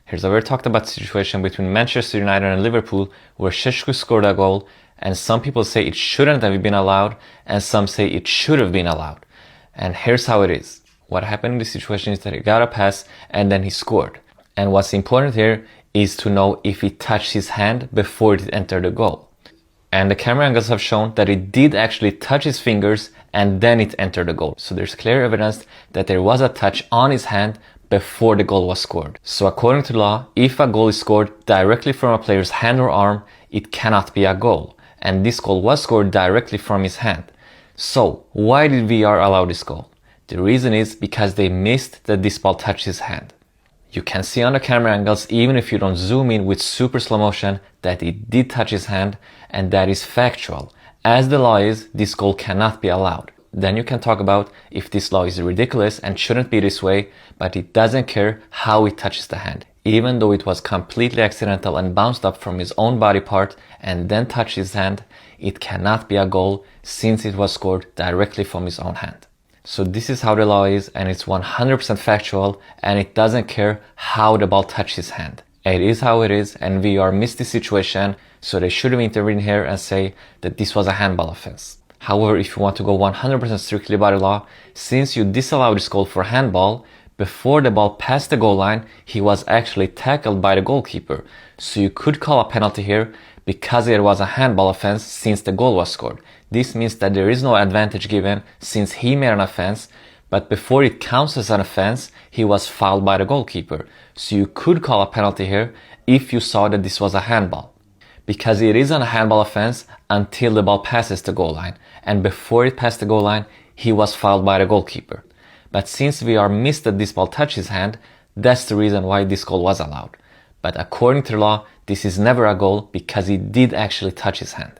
Here's a very talked about situation between Manchester United and Liverpool where Šeško scored a goal, and some people say it shouldn't have been allowed and some say it should have been allowed. And here's how it is. What happened in this situation is that he got a pass and then he scored. And what's important here is to know if he touched his hand before it entered the goal. And the camera angles have shown that it did actually touch his fingers and then it entered the goal. So there's clear evidence that there was a touch on his hand before the goal was scored. So according to law, if a goal is scored directly from a player's hand or arm, it cannot be a goal. And this goal was scored directly from his hand. So why did VAR allow this goal? The reason is because they missed that this ball touched his hand. You can see on the camera angles, even if you don't zoom in with super slow motion, that it did touch his hand, and that is factual. As the law is, this goal cannot be allowed. Then you can talk about if this law is ridiculous and shouldn't be this way, but it doesn't care how it touches the hand. Even though it was completely accidental and bounced up from his own body part and then touched his hand, it cannot be a goal since it was scored directly from his own hand. So this is how the law is, and it's 100% factual, and it doesn't care how the ball touched his hand. It is how it is, and VAR missed this situation, so they should have intervened here and say that this was a handball offense. However, if you want to go 100% strictly by the law, since you disallow this goal for handball, before the ball passed the goal line, he was actually tackled by the goalkeeper. So you could call a penalty here because it was a handball offense since the goal was scored. This means that there is no advantage given since he made an offense, but before it counts as an offense, he was fouled by the goalkeeper. So you could call a penalty here if you saw that this was a handball. Because it isn't a handball offense until the ball passes the goal line. And before it passed the goal line, he was fouled by the goalkeeper. But since VAR missed that this ball touched his hand, that's the reason why this goal was allowed. But according to the law, this is never a goal because it did actually touch his hand.